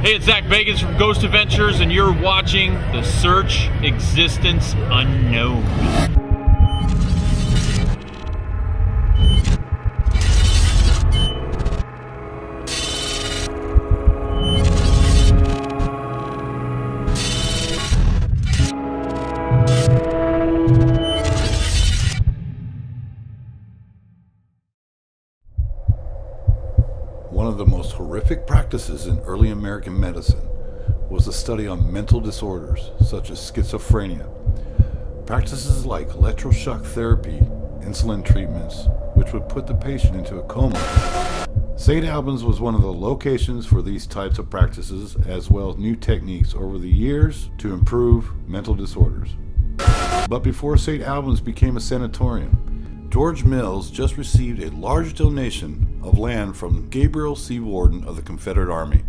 Hey, it's Zach Bagans from Ghost Adventures, and you're watching The Search Existence Unknown. One of the most horrific practices in early American medicine was the study on mental disorders such as schizophrenia. Practices like electroshock therapy, insulin treatments, which would put the patient into a coma. St. Albans was one of the locations for these types of practices, as well as new techniques over the years to improve mental disorders. But before St. Albans became a sanatorium, George Mills just received a large donation of land from Gabriel C. Warden of the Confederate Army.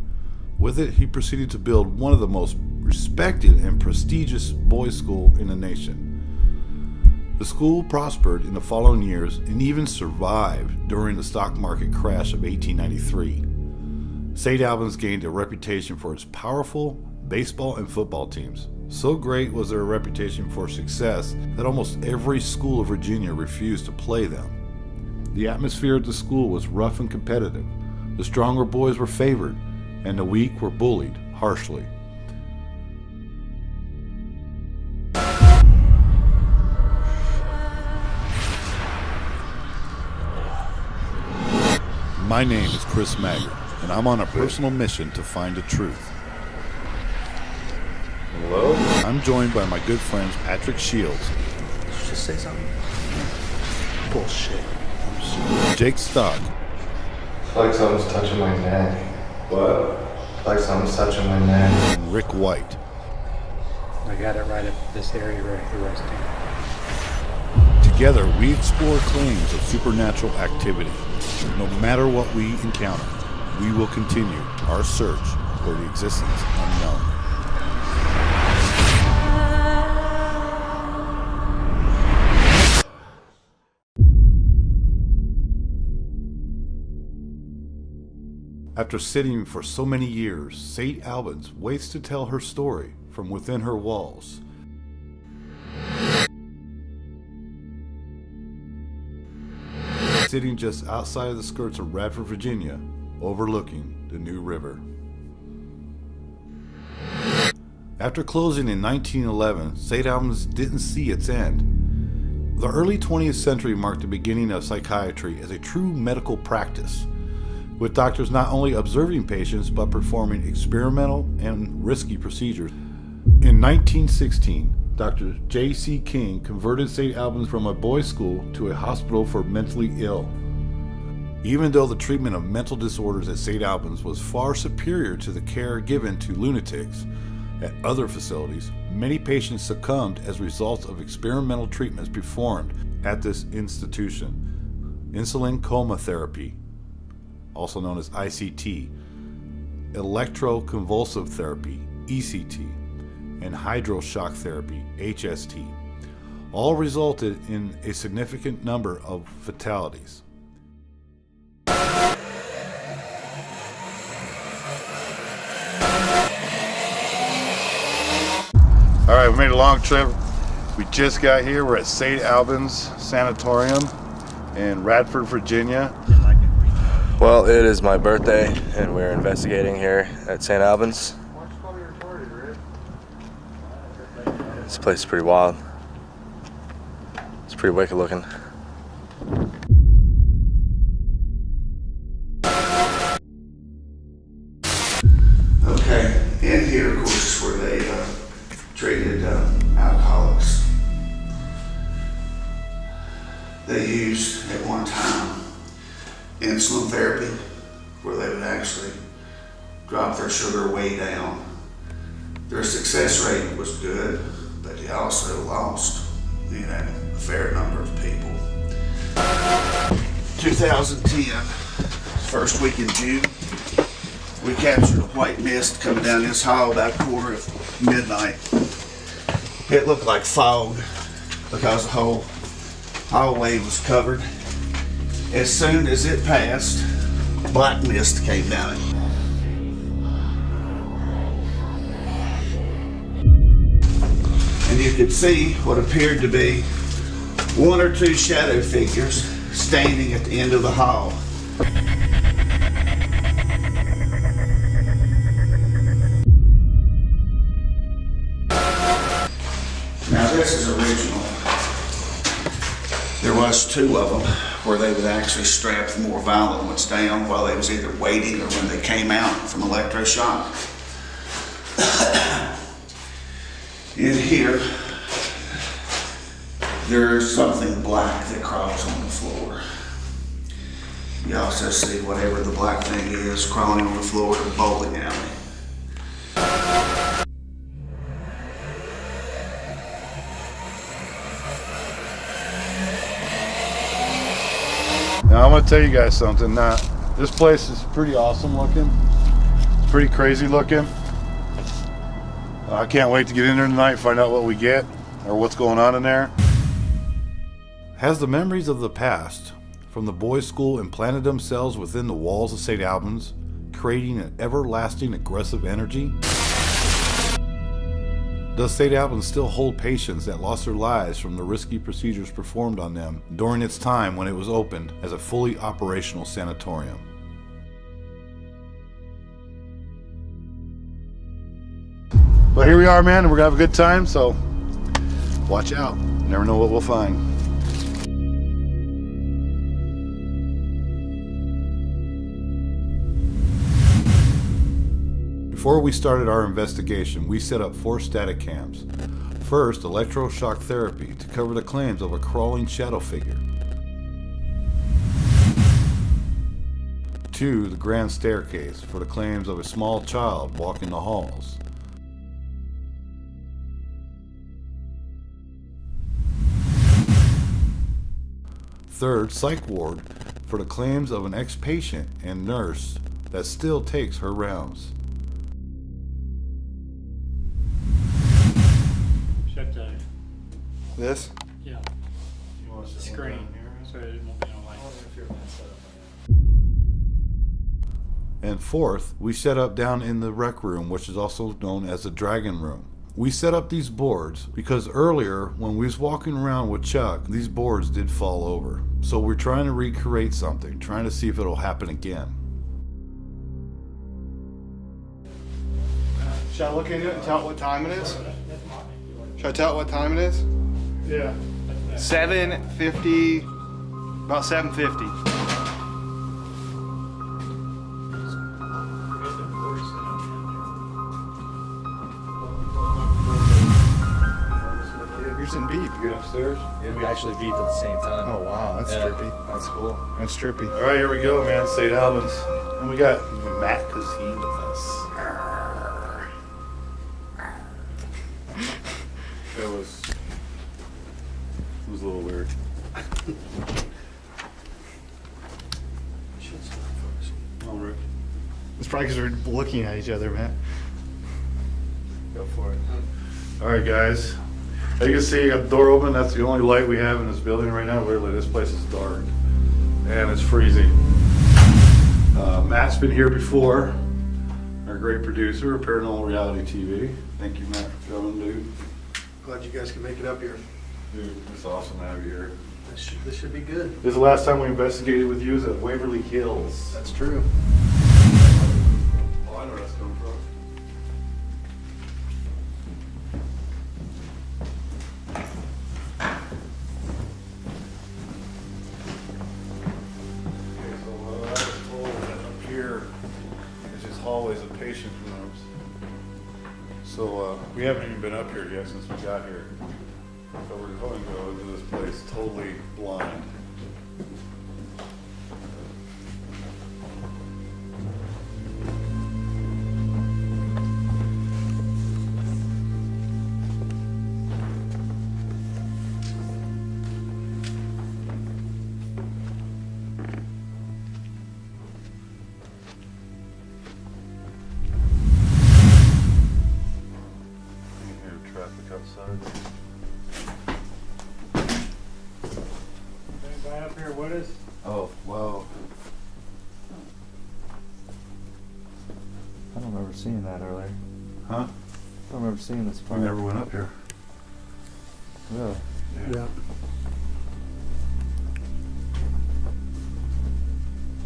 With it, he proceeded to build one of the most respected and prestigious boys' school in the nation. The school prospered in the following years and even survived during the stock market crash of 1893. St. Albans gained a reputation for its powerful baseball and football teams. So great was their reputation for success that almost every school of Virginia refused to play them. The atmosphere at the school was rough and competitive. The stronger boys were favored, and the weak were bullied harshly. My name is Chris Maggart, and I'm on a personal mission to find the truth. Hello? I'm joined by my good friends Patrick Shields. Just say something. Bullshit. Jake Stock. It's like something's touching my neck. What? It's like something's touching my neck. And Rick White. I got it right up this area right here resting. Together, we explore claims of supernatural activity. No matter what we encounter, we will continue our search for the existence unknown. After sitting for so many years, St. Albans waits to tell her story from within her walls. Sitting just outside of the skirts of Radford, Virginia, overlooking the New River. After closing in 1911, St. Albans didn't see its end. The early 20th century marked the beginning of psychiatry as a true medical practice, with doctors not only observing patients but performing experimental and risky procedures. In 1916, Dr. J.C. King converted St. Albans from a boys' school to a hospital for mentally ill. Even though the treatment of mental disorders at St. Albans was far superior to the care given to lunatics at other facilities, many patients succumbed as a result of experimental treatments performed at this institution. Insulin coma therapy, also known as ICT, electroconvulsive therapy, ECT, and hydroshock therapy, HST, all resulted in a significant number of fatalities. All right, we made a long trip. We just got here. We're at St. Albans Sanatorium in Radford, Virginia. Well, it is my birthday, and we're investigating here at St. Albans. This place is pretty wild. It's pretty wicked looking. Okay, in here, of course, is where they treated alcoholics. They used, at one time, insulin therapy, where they would actually drop their sugar way down. Their success rate was good, but they also lost, a fair number of people. 2010, first week in June, we captured a white mist coming down this hall about midnight. It looked like fog because the whole hallway was covered. As soon as it passed, black mist came down it. you could see what appeared to be one or two shadow figures standing at the end of the hall. Now this is original. There was two of them where they would actually strap the more violent ones down while they was either waiting or when they came out from electroshock. In here, there's something black that crawls on the floor. You also see whatever the black thing is crawling on the floor of the bowling alley. Now I'm gonna tell you guys something. Now, this place is pretty awesome looking. It's pretty crazy looking. I can't wait to get in there tonight and find out what we get or what's going on in there. Has the memories of the past from the boys' school implanted themselves within the walls of St. Albans, creating an everlasting aggressive energy? Does St. Albans still hold patients that lost their lives from the risky procedures performed on them during its time when it was opened as a fully operational sanatorium? But here we are, man, and we're gonna have a good time, so watch out. Never know what we'll find. Before we started our investigation, we set up 4 static cams. First, electroshock therapy to cover the claims of a crawling shadow figure. 2, the grand staircase for the claims of a small child walking the halls. 3rd, psych ward for the claims of an ex-patient and nurse that still takes her rounds. Shut the This? yeah screen so it won't be on light. And 4th, we set up down in the rec room, which is also known as the dragon room. We set up these boards because earlier when we was walking around with Chuck, these boards did fall over. So we're trying to recreate something, trying to see if it'll happen again. Should I look into it and tell it what time it is? Should I tell it what time it is? Yeah. 7:50, about 7:50. Yours didn't beep. Get upstairs. We actually beat at the same time. Oh wow, that's trippy. That's cool. That's trippy. All right, here we go, man. St. Albans. And we got Matt Kazine with us. It was a little weird. Oh, Rick. It's probably because we're looking at each other, man. Go for it. All right, guys. As you can see, you got the door open. That's the only light we have in this building right now. Literally, this place is dark and it's freezing. Matt's been here before. Our great producer of Paranormal Reality TV. Thank you, Matt, for coming, dude. Glad you guys can make it up here. Dude, it's awesome to have you here. This should be good. This is the last time we investigated with you is at Waverly Hills. That's true. Oh, I know where that's coming from. Okay, so I was told that up here is just hallways of patient rooms. So we haven't even been up here yet since we got here. So we're going to go into this place totally blind. You can hear traffic outside. Anybody up here with us? Oh, wow. I don't remember seeing that earlier. Huh? I don't remember seeing this We part. never went up here. Yeah. Yeah.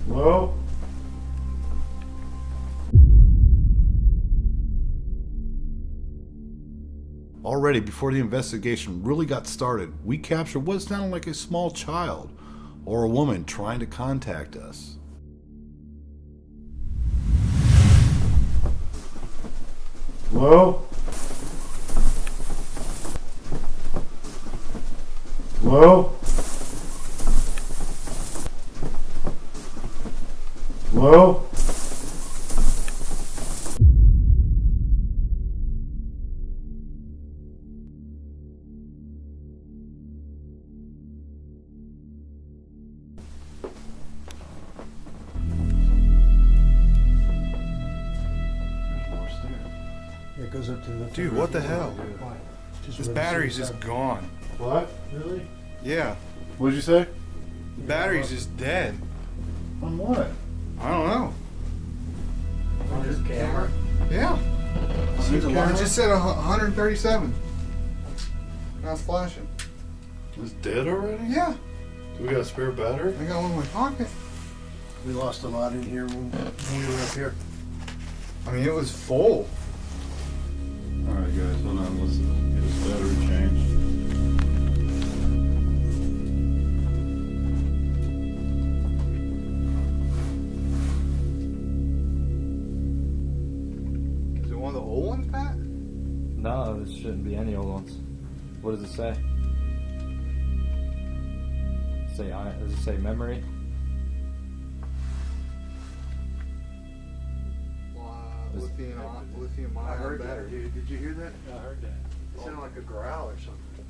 Hello? Already, before the investigation really got started, we captured what sounded like a small child or a woman trying to contact us. Hello? Hello? Hello? It goes up to the. Dude, what the hell? This battery's just gone. What? Really? Yeah, What'd you say? the battery's just dead. On what? I don't know. On his camera? Yeah. his camera? It just said 137. Now it's flashing. It's dead already? Yeah, Do we got a spare battery? I got one in my pocket. We lost a lot in here when we were up here. I mean, it was full. Alright guys, hold on, let's get this battery changed. Is it one of the old ones, Pat? No, this shouldn't be any old ones. What does it say? Does it say memory? Lithium ion battery. dude. Did you hear that? I heard that. It sounded like a growl or something.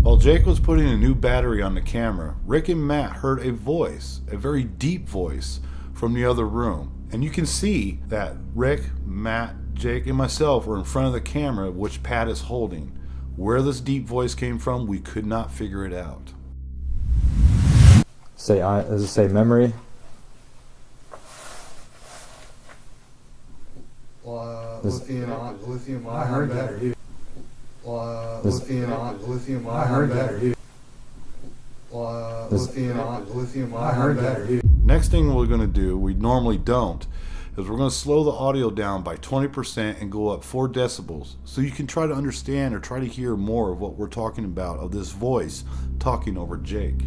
While Jake was putting a new battery on the camera, Rick and Matt heard a voice, a very deep voice, from the other room. And you can see that Rick, Matt, Jake, and myself were in front of the camera, which Pat is holding. Where this deep voice came from, we could not figure it out. Does it say memory? Lithium I heard that, dude. lithium I heard that, dude. lithium I heard that, dude. Next thing we're going to do, we normally don't, is we're going to slow the audio down by 20% and go up 4 decibels so you can try to understand or try to hear more of what we're talking about, of this voice talking over Jake.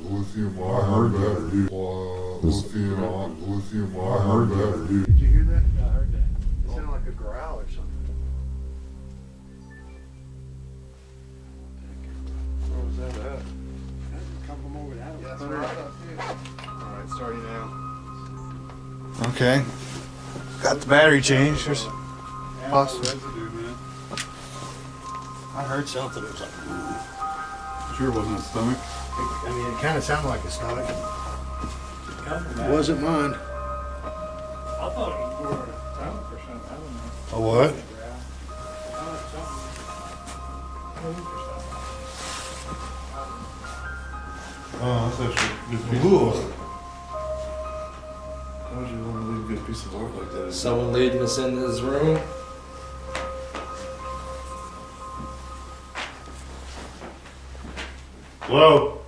Lithium, I heard that, dude. Lithium, I heard that, dude. Did you hear that? I heard that. It sounded like a growl or something. Where was that at? Come from over that way. Yeah, that's right up here. Alright, starting now. Okay. Got the battery changed. There's possible. I heard something. It was like, Sure wasn't a stomach? I mean, it kind of sounded like a stomach. It wasn't mine. I thought it was for a stomach or something. I don't know. A what? Oh, that's actually a good piece of art. Why would you want to leave a good piece of art like that? Someone leading us into this room? Hello?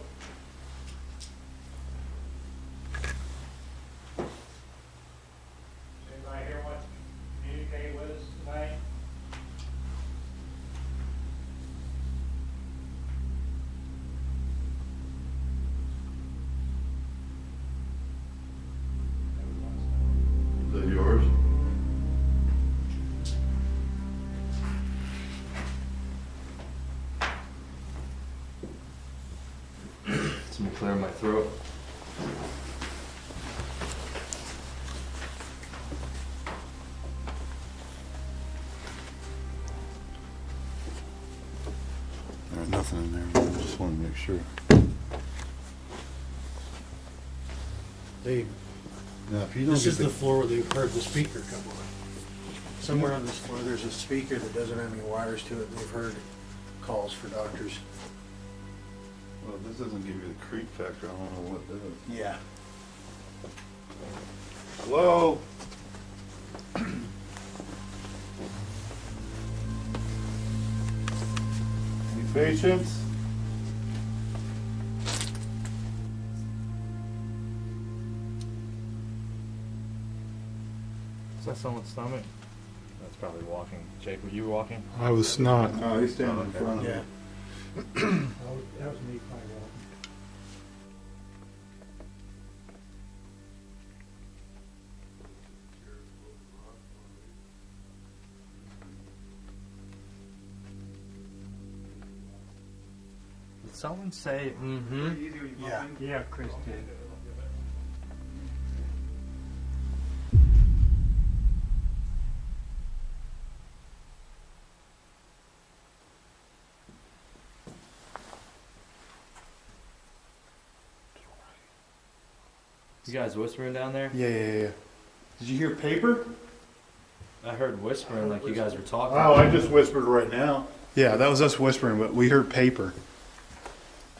Anybody here want to communicate with us tonight? Is that yours? Let me clear my throat. There's nothing in there. I just want to make sure. Dave, Now, if you don't this get is the floor where they've heard the speaker come on. Somewhere on this floor, there's a speaker that doesn't have any wires to it, and they've heard calls for doctors. Well, this doesn't give you the creep factor. I don't know what does. Yeah. Hello? Patience. Is that someone's stomach? That's probably walking. Jake, were you walking? I was not. Oh, he's standing in front of me. Yeah. That was me probably walking. Did someone say mm-hmm? Yeah. Yeah, Chris did. You guys whispering down there? Yeah. Did you hear paper? I heard whispering like you guys were talking. Oh, I just whispered right now. Yeah, that was us whispering, but we heard paper.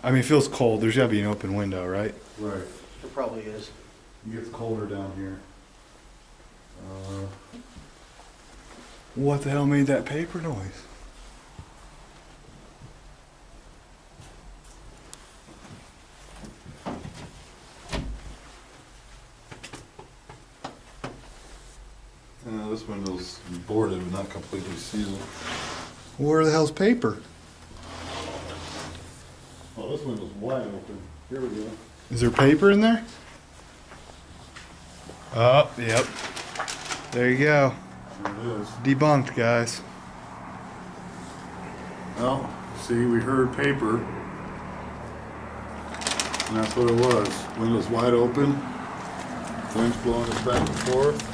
I mean, it feels cold. There's gotta be an open window, right? Right. It probably is. It gets colder down here. What the hell made that paper noise? This window's boarded, but not completely sealed. Where the hell's paper? Oh, this window's wide open. Here we go. Is there paper in there? Oh, yep. There you go. There it is. Debunked, guys. Well, see, we heard paper. And that's what it was. Window's wide open. Wind's blowing us back and forth.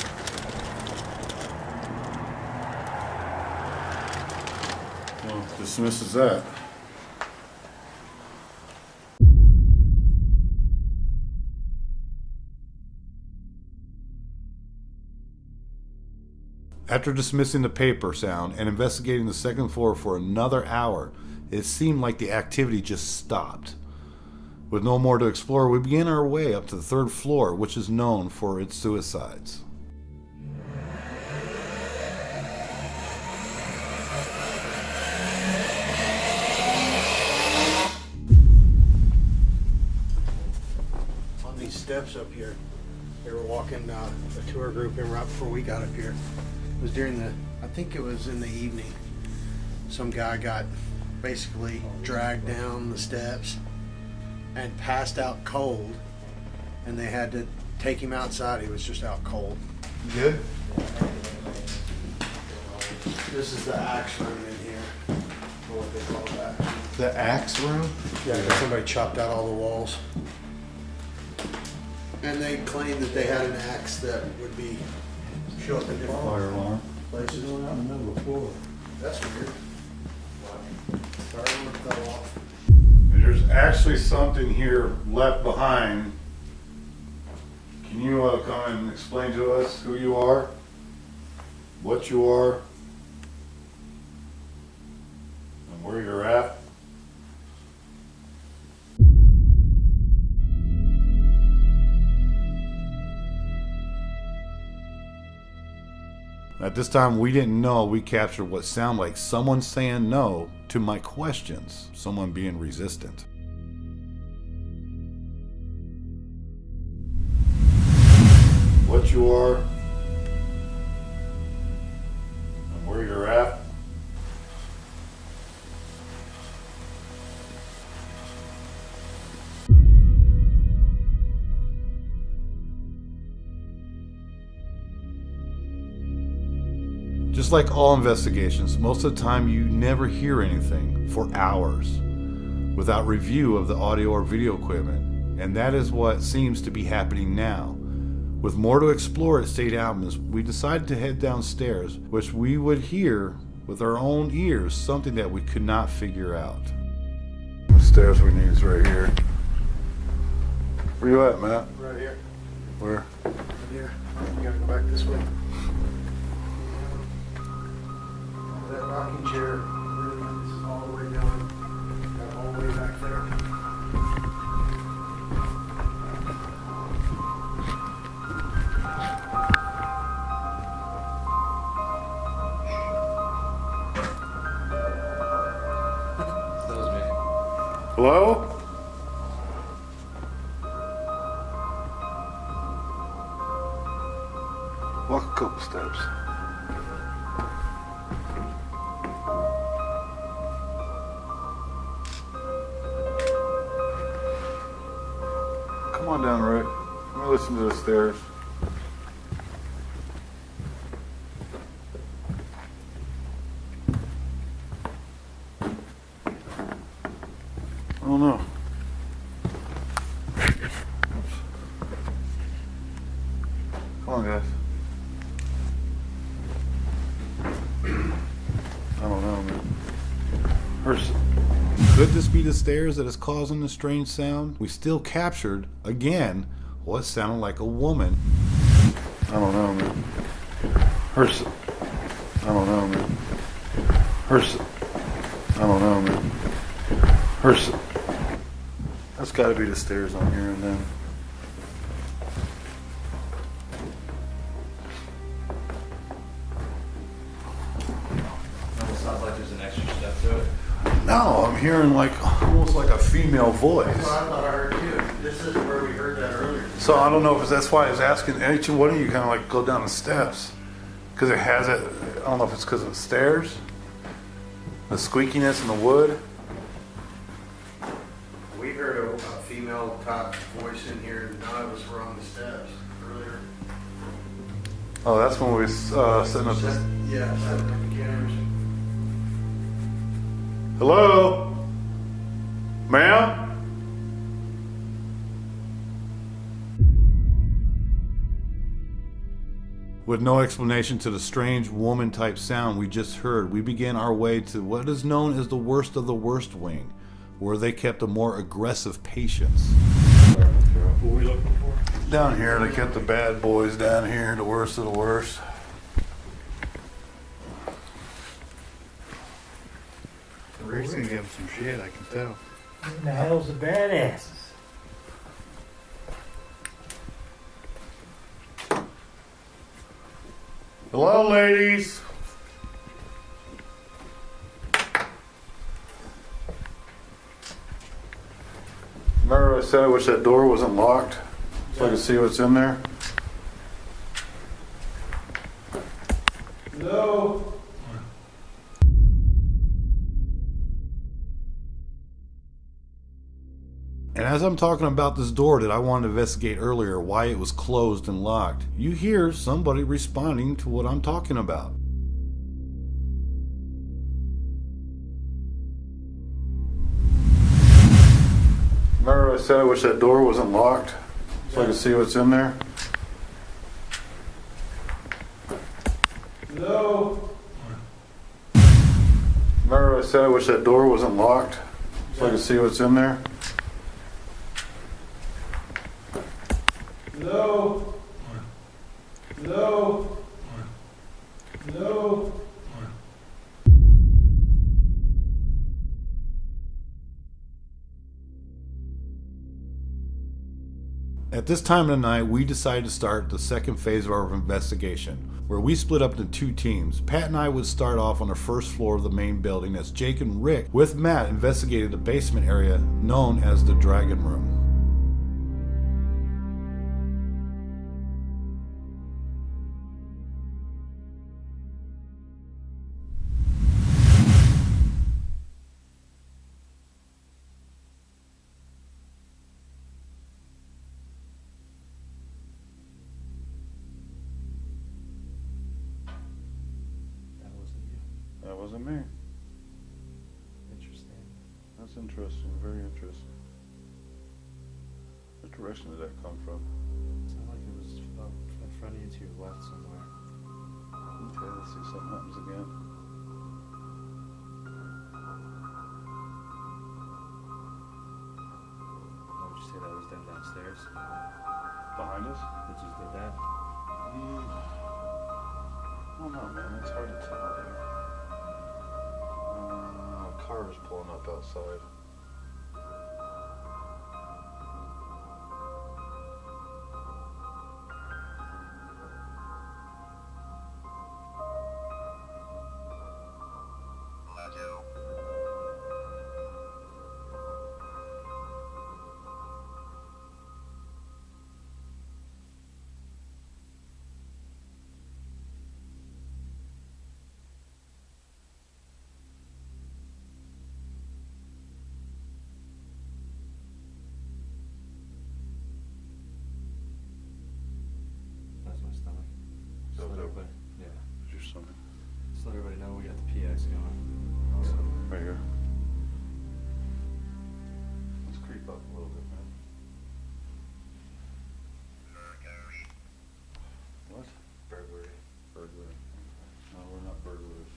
Well, dismisses that. After dismissing the paper sound and investigating the second floor for another hour, it seemed like the activity just stopped. With no more to explore, we began our way up to the third floor, which is known for its suicides. On these steps up here, they were walking a tour group in right before we got up here. It was during I think it was in the evening. Some guy got basically dragged down the steps and passed out cold, and they had to take him outside. He was just out cold. Good? This is the axe room in here, or what they call that. The axe room? Yeah, somebody chopped out all the walls. And they claimed that they had an axe that would be show up in different Fire alarm. places. Going out in the middle of the floor. That's weird. Fire alarm fell off. There's actually something here left behind. Can you come and explain to us who you are, what you are, and where you're at? At this time, we didn't know we captured what sounded like someone saying no to my questions, someone being resistant. What you are, and where you're at. Just like all investigations, most of the time you never hear anything for hours without review of the audio or video equipment, and that is what seems to be happening now. With more to explore at St Albans, we decided to head downstairs, which we would hear with our own ears, something that we could not figure out. The stairs we need is right here. Where you at, Matt? Right here. Where? Right here. You gotta go back this way. That rocking chair really is all the way down. Got all the way back there. Hello? Walk a couple steps. Come on down, Rick. Let me listen to the stairs. I don't know. Come on, guys. I don't know, man. Could this be the stairs that is causing the strange sound? We still captured, again, what sounded like a woman. I don't know, man. I don't know, man. I don't know, man. That's got to be the stairs I'm hearing then. Sounds like there's an extra step to it. No, I'm hearing like almost like a female voice. That's what I thought I heard too. This is where we heard that earlier. So I don't know if that's why I was asking each one of you kind of like go down the steps. Because it has it, I don't know if it's because of the stairs, the squeakiness in the wood. We heard a female top voice in here, and none of us were on the steps earlier. Oh, that's when we setting up this. Yeah, setting up the cameras. Hello? Ma'am? With no explanation to the strange woman-type sound we just heard, we began our way to what is known as the worst of the worst wing, where they kept a more aggressive patients. What are we looking for? Down here, they kept the bad boys down here, the worst of the worst. Rick's gonna give him some shit, I can tell. Who the hell's the badasses? Hello, ladies. Remember I said I wish that door wasn't locked so I could see what's in there? No. And as I'm talking about this door that I wanted to investigate earlier, why it was closed and locked, you hear somebody responding to what I'm talking about. Remember I said I wish that door wasn't locked so I could see what's in there? No. Remember I said I wish that door wasn't locked so I could see what's in there? No. No. No. At this time of the night, we decided to start the second phase of our investigation, where we split up into two teams. Pat and I would start off on the first floor of the main building as Jake and Rick, with Matt, investigated the basement area known as the Dragon Room. That wasn't me. Interesting. That's interesting, very interesting. What direction did that come from? Sounded like it was up in front of you to your left somewhere. Okay, let's see if something happens again. Why would you say that was them downstairs? Behind us? That just did that? I don't know, man. It's hard to tell. A car is pulling up outside. Just let everybody know we got the PX going. Awesome. Right here. Let's creep up a little bit, man. What? Burglary. Burglary. No, we're not burglars.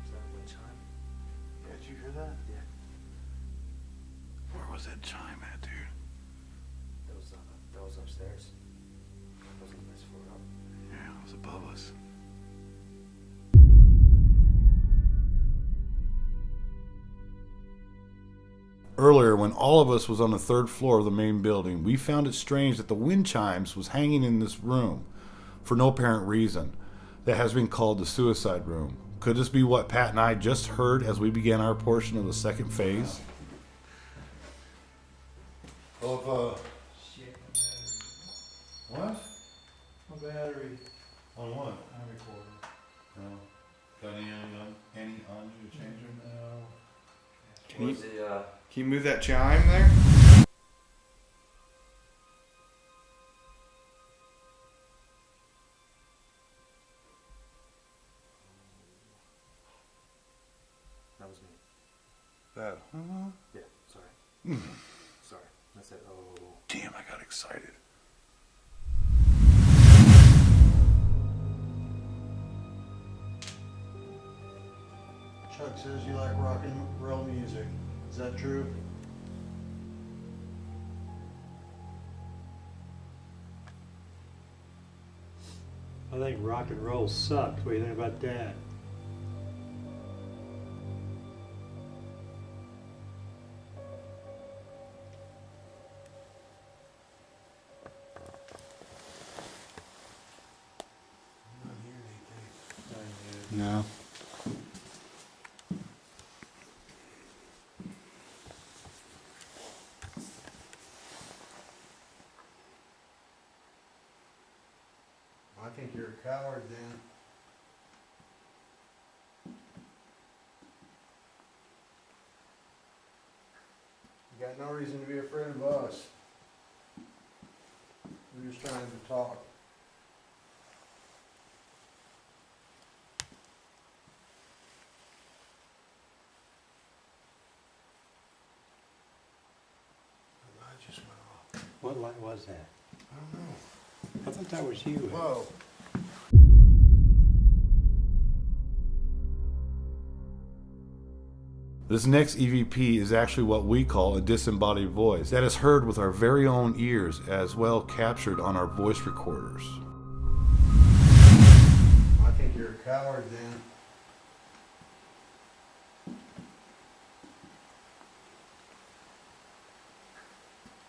Is that a wind chime? Yeah, did you hear that? Yeah. Where was that chime at, dude? That was upstairs. That was on this floor up. Yeah, it was above us. Earlier, when all of us was on the third floor of the main building, we found it strange that the wind chimes was hanging in this room for no apparent reason. That has been called the suicide room. Could this be what Pat and I just heard as we began our portion of the second phase? What? A battery. On what? On recorder. No. Got any on you to change it? No. Can you, Where's the, can you move that chime there? that was me. That. Yeah, sorry. Sorry. I said, oh. Damn, I got excited. Chuck says you like rock and roll music. Is that true? I think rock and roll sucked. What do you think about that? No. I think you're a coward then. You got no reason to be afraid of us. We're just trying to talk. The light just went off. What light was that? I don't know. I thought that was you. Whoa. This next EVP is actually what we call a disembodied voice that is heard with our very own ears as well captured on our voice recorders. I think you're a coward then.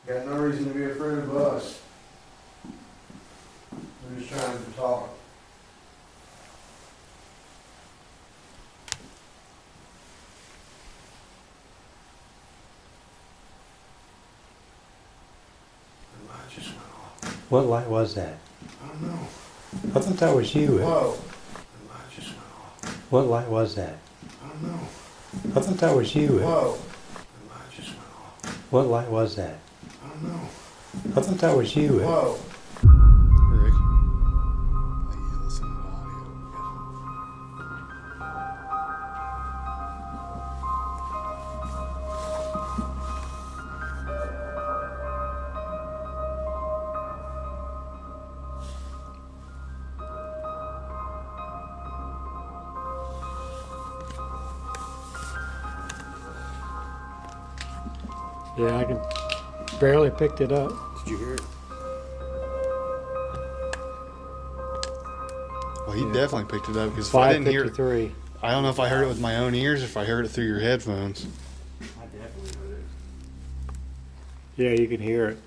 You got no reason to be afraid of us. We're just trying to talk. The light just went off. What light was that? I don't know. I thought that was you. Whoa. The light just went off. What light was that? I don't know. I thought that was you. Whoa. The light just went off. What light was that? I don't know. I thought that was you. Whoa. Rick? Like you listen to the audio. Yeah, I can barely picked it up. Did you hear it? Well, he definitely picked it up because if I didn't hear it, 553. I don't know if I heard it with my own ears or if I heard it through your headphones. I definitely heard it. Yeah, you can hear it.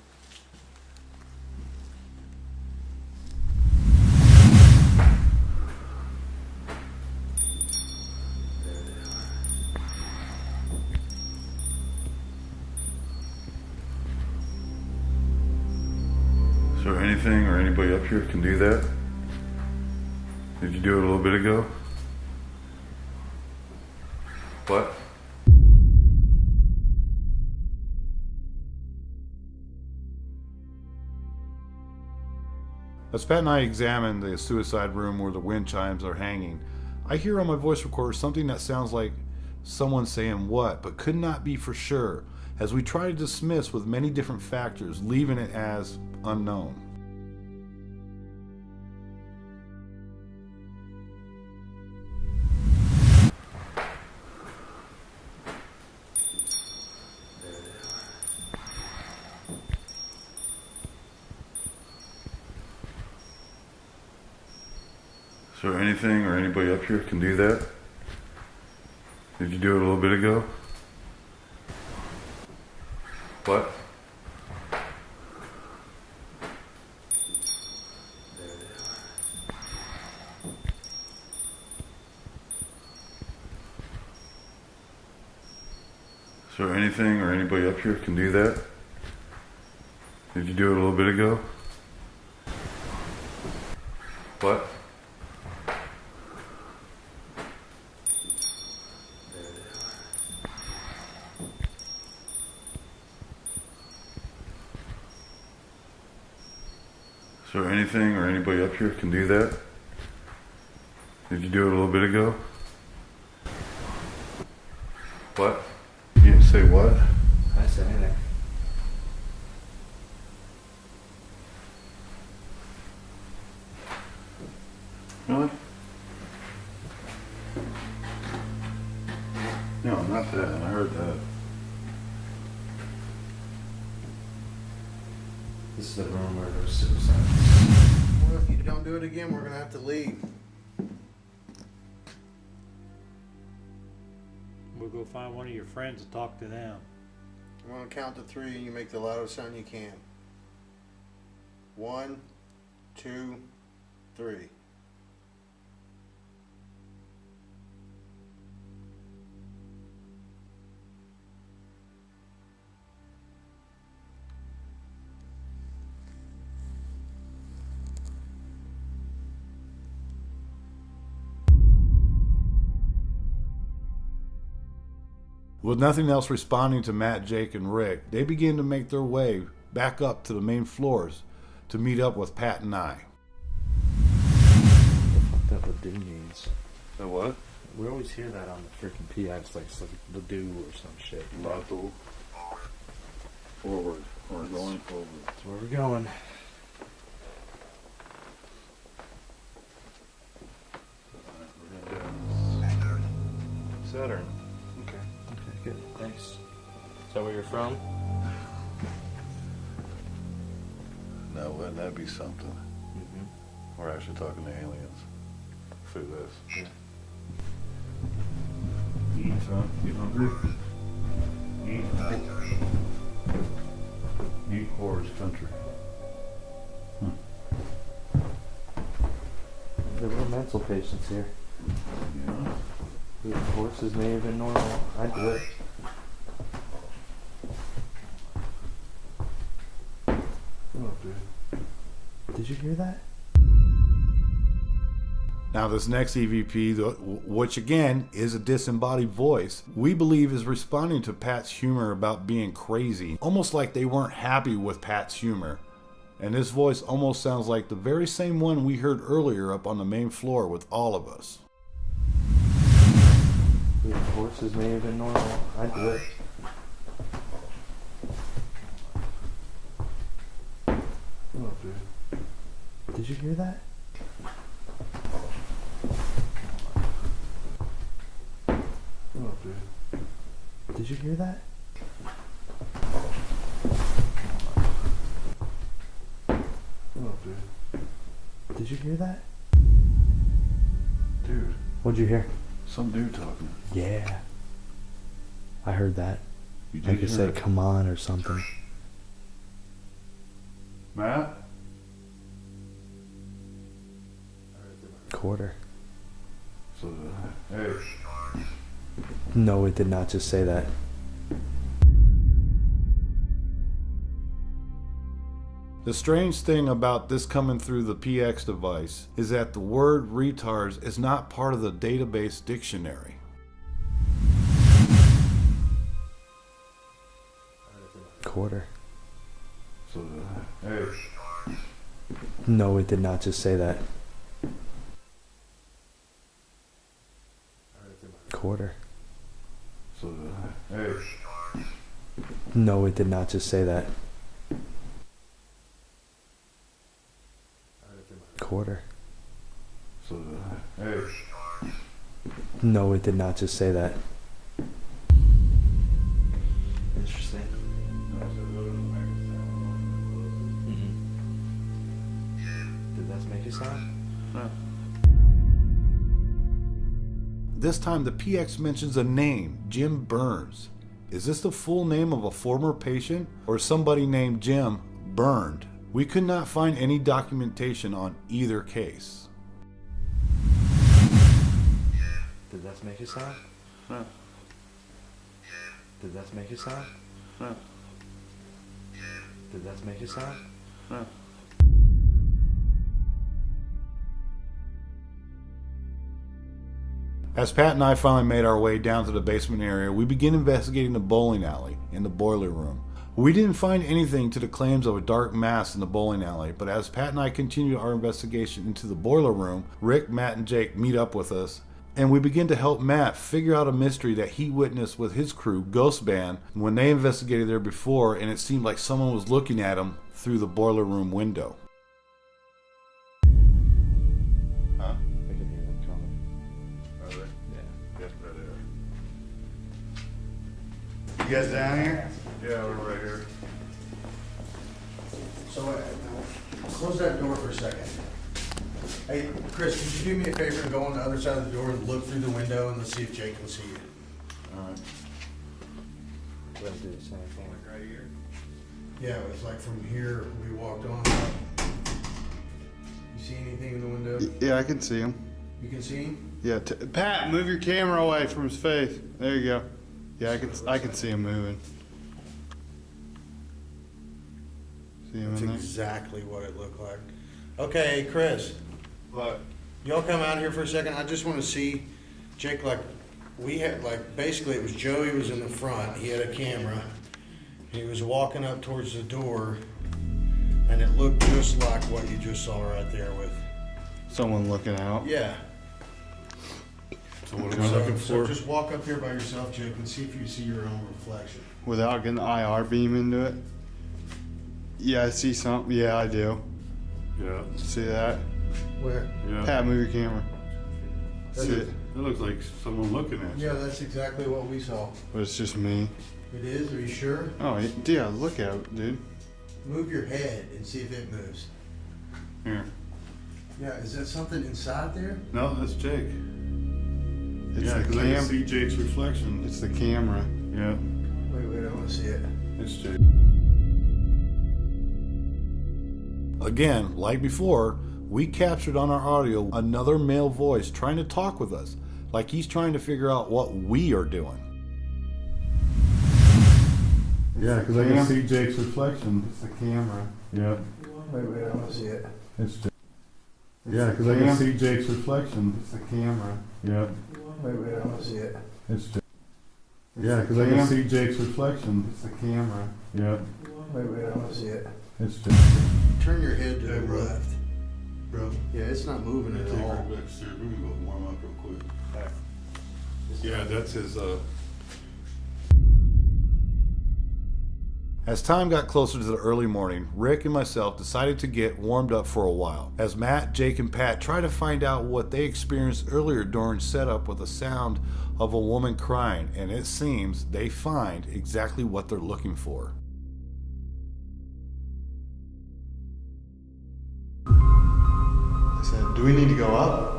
Is there anything or anybody up here can do that? Did you do it a little bit ago? What? As Pat and I examine the suicide room where the wind chimes are hanging, I hear on my voice recorder something that sounds like someone saying what, but could not be for sure, as we try to dismiss with many different factors, leaving it as unknown. Is there anything or anybody up here can do that? Did you do it a little bit ago? What? Is there anything or anybody up here can do that? Did you do it a little bit ago? What? Is there anything or anybody up here can do that? Did you do it a little bit ago? What? You didn't say what? I said anything. Really? No, not that. I heard that. This is the room where there's suicide. Well, if you don't do it again, we're gonna have to leave. We'll go find one of your friends and talk to them. I'm gonna count to 3 and you make the loudest sound you can. 1, 2, 3. With nothing else responding to Matt, Jake, and Rick, they begin to make their way back up to the main floors to meet up with Pat and I. What the dude means. The what? We always hear that on the freaking PI. It's like the do or some shit. Lato. Forward. Or going forward. That's where we're going. Saturn. Okay, good. Thanks. Is that where you're from? No, wouldn't that be something? Mm-hmm. We're actually talking to aliens through this. Yeah. Eat, son. You hungry? Eat. Eat horse country. There were mental patients here. Yeah. The horses may have been normal. I'd do it. Oh, dude. Did you hear that? Now this next EVP, which again is a disembodied voice, we believe is responding to Pat's humor about being crazy, almost like they weren't happy with Pat's humor. And this voice almost sounds like the very same one we heard earlier up on the main floor with all of us. The horses may have been normal. I'd do it. Oh, dude. Did you hear that? Oh, dude. Did you hear that? Oh, dude. Did you hear that? Dude. What'd you hear? Some dude talking. Yeah. I heard that. You Like did it hear said, it? come on or something. Matt? Quarter. So, hey. No, it did not just say that. The strange thing about this coming through the PX device is that the word retards is not part of the database dictionary. Quarter. So, hey. No, it did not just say that. Quarter. So, hey. No, it did not just say that. Quarter. So, hey. No, it did not just say that. Interesting. Did that make a sound? No. This time the PX mentions a name, Jim Burns. Is this the full name of a former patient or somebody named Jim burned? We could not find any documentation on either case. Did that make a sound? No. Did that make a sound? No. Did that make a sound? No. As Pat and I finally made our way down to the basement area, we began investigating the bowling alley in the boiler room. We didn't find anything to the claims of a dark mass in the bowling alley, but as Pat and I continued our investigation into the boiler room, Rick, Matt, and Jake meet up with us, and we begin to help Matt figure out a mystery that he witnessed with his crew, Ghost Band, when they investigated there before, and it seemed like someone was looking at him through the boiler room window. Huh? I can hear them coming. Are they? Yeah. Yes, You guys down here? Yeah, we're right here. So, close that door for a second. Hey, Chris, could you do me a favor and go on the other side of the door and look through the window and let's see if Jake can see you? Alright. Let's do the same thing. Right here? Yeah, it was like from here, we walked on. You see anything in the window? Yeah, I can see him. You can see him? Yeah, Pat, move your camera away from his face. There you go. Yeah, I can see him moving. See him That's in there? exactly what it looked like. Okay, Chris. What? Y'all come out here for a second. I just want to see Jake. Like we had, like basically it was Joey was in the front. He had a camera. He was walking up towards the door, and it looked just like what you just saw right there. With Someone looking out. yeah. So what am I looking So for? just walk up here by yourself, Jake, and see if you see your own reflection. Without getting the IR beam into it. Yeah, I see something. Yeah, I do. Yeah. See that? Where? Yeah. Pat, move your camera. See it? It looks like someone looking at you. Yeah, that's exactly what we saw. But it's just me. It is. Are you sure? Oh, yeah, look at it, dude. Move your head and see if it moves. Here. Yeah, is that something inside there? No, that's Jake. It's Yeah, the because I can cam. see Jake's reflection. It's the camera. Yeah, Wait, I want to see it. it's Jake. Again, like before, we captured on our audio another male voice trying to talk with us, like he's trying to figure out what we are doing. Yeah, because I can see Jake's reflection. It's the camera. Yeah, Wait, I want to see it. it's Jake. Yeah, because I can see Jake's reflection. It's the camera. Yeah, Wait, I want to see it. it's Jake. Yeah, because I can see Jake's reflection. It's the camera. Yeah, Wait, I want to see it. it's Jake. Turn your head to the bro. left. Bro, Yeah, it's not moving at all. back here. We're gonna go warm up real quick. Yeah, that's his. As time got closer to the early morning, Rick and myself decided to get warmed up for a while, as Matt, Jake, and Pat try to find out what they experienced earlier during setup with the sound of a woman crying, and it seems they find exactly what they're looking for. I said, do we need to go up?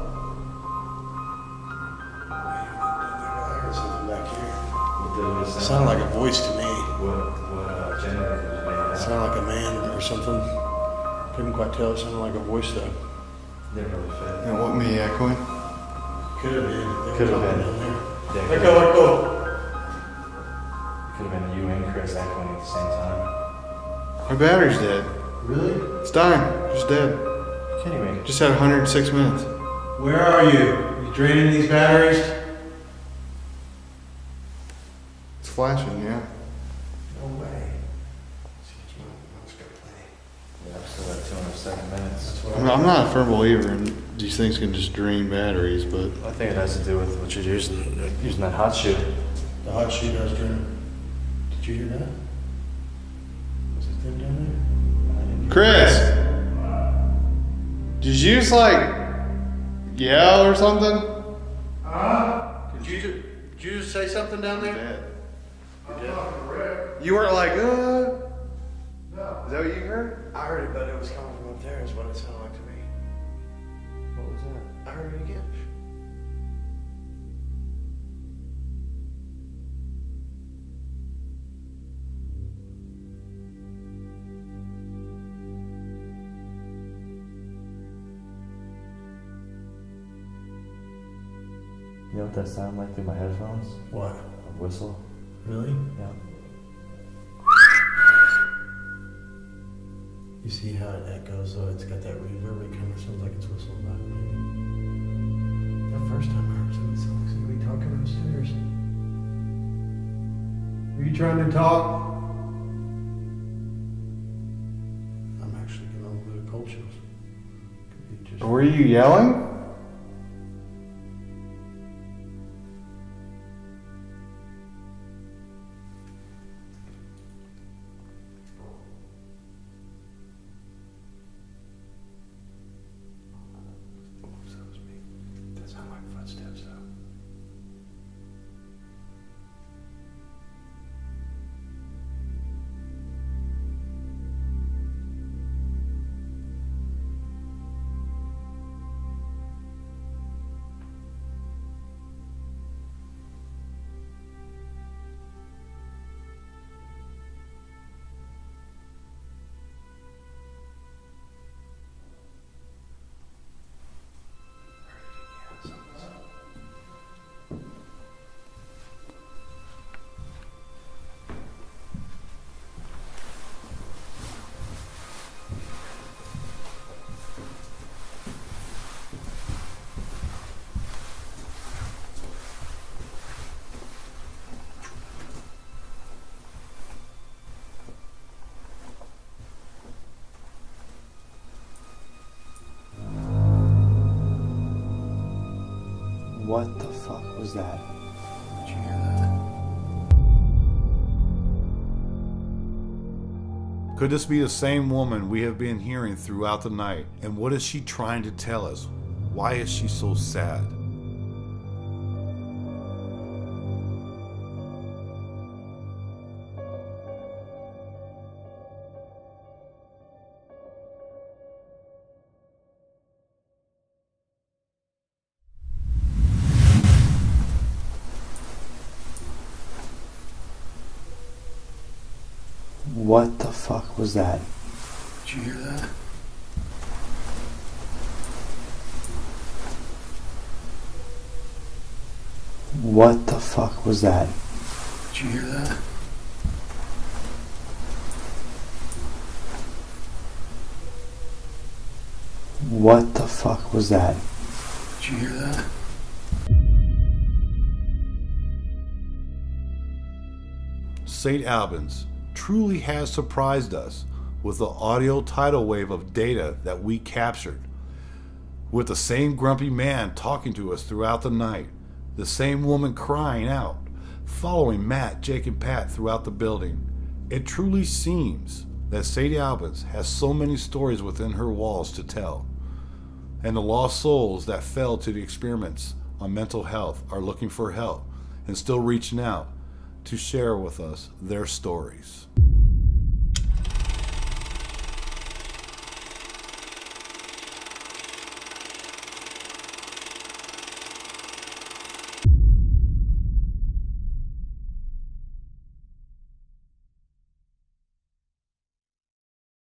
I heard something back here. What It sounded like a voice to me. What generator was made It sounded like a man or something. Couldn't quite tell. It sounded like a voice though. Didn't really fit. And what, me echoing? Could have been. They Could were have talking been. down there. Yeah, Let go, let go. Could have been you and Chris echoing at the same time. My battery's dead. Really? It's dying. Just dead. Kidding me? Just had 106 minutes. Where are you? You draining these batteries? It's flashing, yeah. No way. Yeah, so that's 207 minutes. I mean, I'm not a firm believer in these things can just drain batteries, but I think it has to do with what you're using that hot shoe. The hot shoe does drain. Did you hear that? Was it them down Chris, did you just like yell or something? there? Did you just say something down there? You weren't like, No. Is that what you heard? I heard it, but it was coming from up there is what it sounded like to me. What was that? I heard it again. You know what that sounded like through my headphones? What? A whistle. Really? Yeah. You see how it echoes though? It's got that reverb. It kind of sounds like it's whistling back. That first time I heard something, it sounded like somebody talking upstairs. Are you trying to talk? I'm actually getting a little bit of cold chills. Could be just. Were you yelling? That sound like footsteps though. What the fuck was that? Did you hear that? Could this be the same woman we have been hearing throughout the night? And what is she trying to tell us? Why is she so sad? What the fuck was that? Did you hear that? What the fuck was that? Did you hear that? What the fuck was that? Did you hear that? St. Albans truly has surprised us with the audio tidal wave of data that we captured. With the same grumpy man talking to us throughout the night, the same woman crying out, following Matt, Jake, and Pat throughout the building. It truly seems that St. Albans has so many stories within her walls to tell. And the lost souls that fell to the experiments on mental health are looking for help and still reaching out to share with us their stories.